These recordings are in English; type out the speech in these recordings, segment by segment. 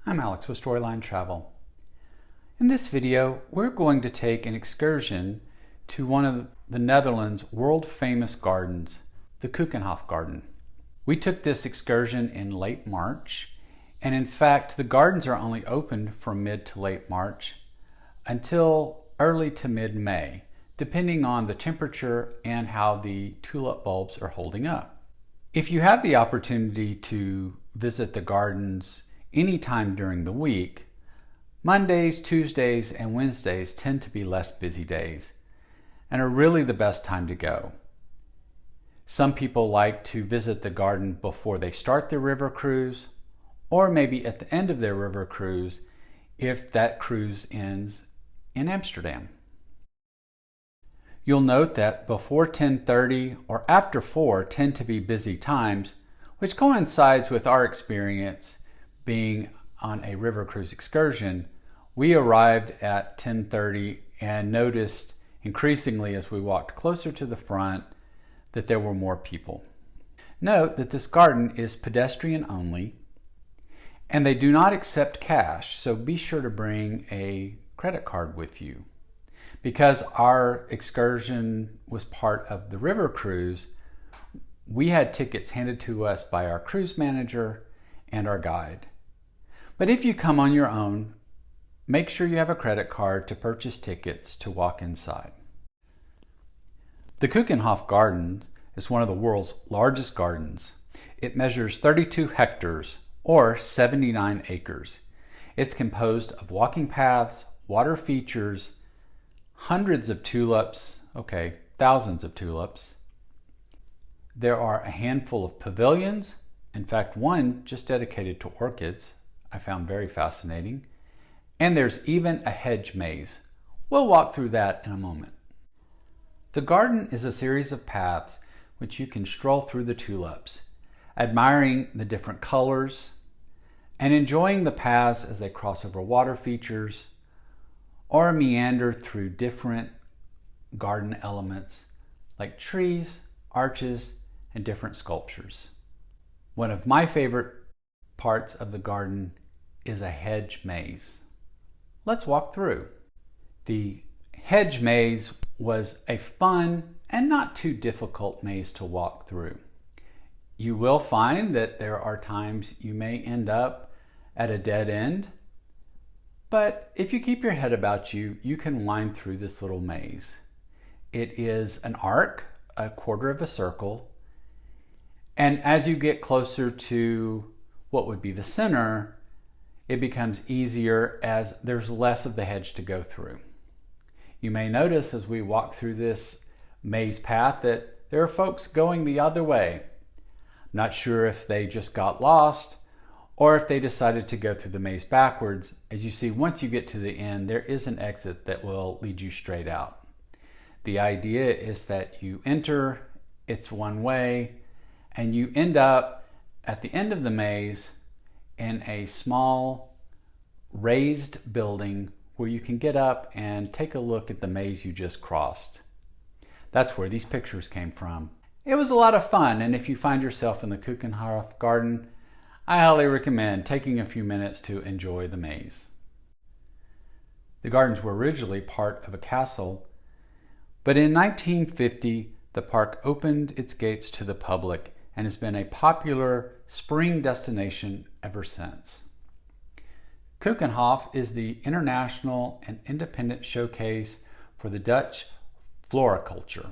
I'm Alex with Storyline Travel. In this video, we're going to take an excursion to one of the Netherlands' world-famous gardens, the Keukenhof Garden. We took this excursion in late March, and in fact, the gardens are only open from mid to late March until early to mid-May, depending on the temperature and how the tulip bulbs are holding up. If you have the opportunity to visit the gardens anytime during the week, Mondays, Tuesdays, and Wednesdays tend to be less busy days and are really the best time to go. Some people like to visit the garden before they start their river cruise, or maybe at the end of their river cruise if that cruise ends in Amsterdam. You'll note that before 10:30 or after 4 tend to be busy times, which coincides with our experience being on a river cruise excursion. We arrived at 10:30 and noticed increasingly as we walked closer to the front that there were more people. Note that this garden is pedestrian only and they do not accept cash, so be sure to bring a credit card with you. Because our excursion was part of the river cruise, we had tickets handed to us by our cruise manager and our guide. But if you come on your own, make sure you have a credit card to purchase tickets to walk inside. The Keukenhof Garden is one of the world's largest gardens. It measures 32 hectares or 79 acres. It's composed of walking paths, water features, hundreds of tulips, thousands of tulips. There are a handful of pavilions, in fact one just dedicated to orchids, I found very fascinating. And there's even a hedge maze. We'll walk through that in a moment. The garden is a series of paths which you can stroll through the tulips, admiring the different colors and enjoying the paths as they cross over water features or meander through different garden elements like trees, arches, and different sculptures. One of my favorite parts of the garden is a hedge maze. Let's walk through. The hedge maze was a fun and not too difficult maze to walk through. You will find that there are times you may end up at a dead end, but if you keep your head about you, you can wind through this little maze. It is an arc, a quarter of a circle, and as you get closer to what would be the center, it becomes easier as there's less of the hedge to go through. You may notice as we walk through this maze path that there are folks going the other way. Not sure if they just got lost or if they decided to go through the maze backwards. As you see, once you get to the end, there is an exit that will lead you straight out. The idea is that you enter, it's one way, and you end up at the end of the maze in a small raised building where you can get up and take a look at the maze you just crossed. That's where these pictures came from. It was a lot of fun, and if you find yourself in the Keukenhof Garden, I highly recommend taking a few minutes to enjoy the maze. The gardens were originally part of a castle, but in 1950 the park opened its gates to the public and has been a popular spring destination ever since. Keukenhof is the international and independent showcase for the Dutch floriculture.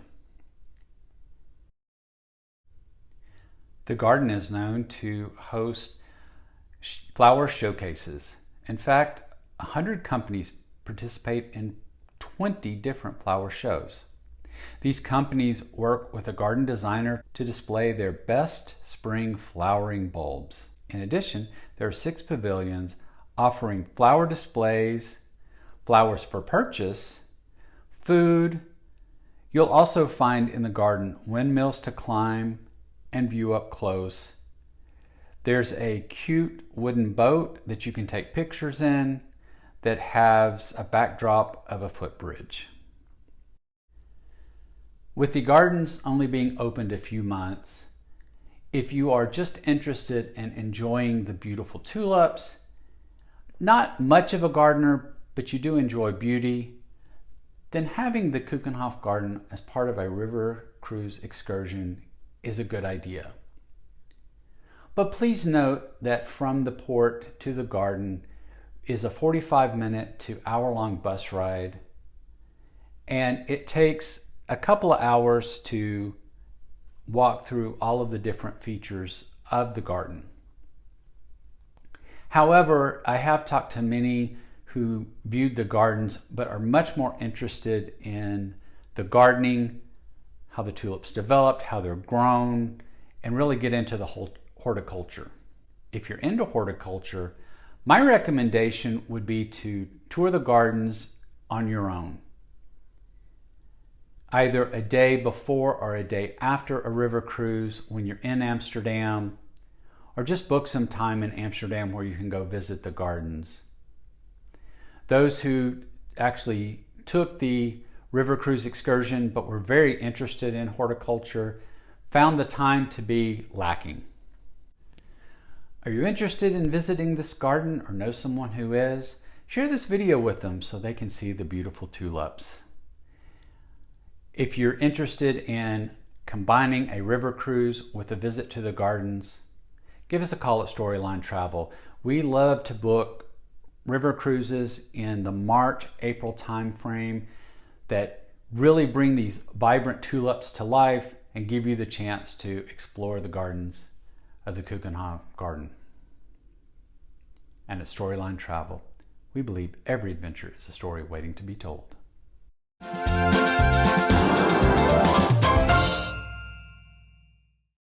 The garden is known to host flower showcases. In fact, 100 companies participate in 20 different flower shows. These companies work with a garden designer to display their best spring flowering bulbs. In addition, there are 6 pavilions offering flower displays, flowers for purchase, food. You'll also find in the garden windmills to climb and view up close. There's a cute wooden boat that you can take pictures in that has a backdrop of a footbridge. With the gardens only being opened a few months, if you are just interested in enjoying the beautiful tulips, not much of a gardener, but you do enjoy beauty, then having the Keukenhof Garden as part of a river cruise excursion is a good idea. But please note that from the port to the garden is a 45-minute to hour-long bus ride, and it takes a couple of hours to walk through all of the different features of the garden. However, I have talked to many who viewed the gardens but are much more interested in the gardening, how the tulips developed, how they're grown, and really get into the whole horticulture. If you're into horticulture, my recommendation would be to tour the gardens on your own, either a day before or a day after a river cruise when you're in Amsterdam, or just book some time in Amsterdam where you can go visit the gardens. Those who actually took the river cruise excursion but were very interested in horticulture found the time to be lacking. Are you interested in visiting this garden or know someone who is? Share this video with them so they can see the beautiful tulips. If you're interested in combining a river cruise with a visit to the gardens, give us a call at Storyline Travel. We love to book river cruises in the March-April time frame that really bring these vibrant tulips to life and give you the chance to explore the gardens of the Keukenhof Garden. And at Storyline Travel, we believe every adventure is a story waiting to be told.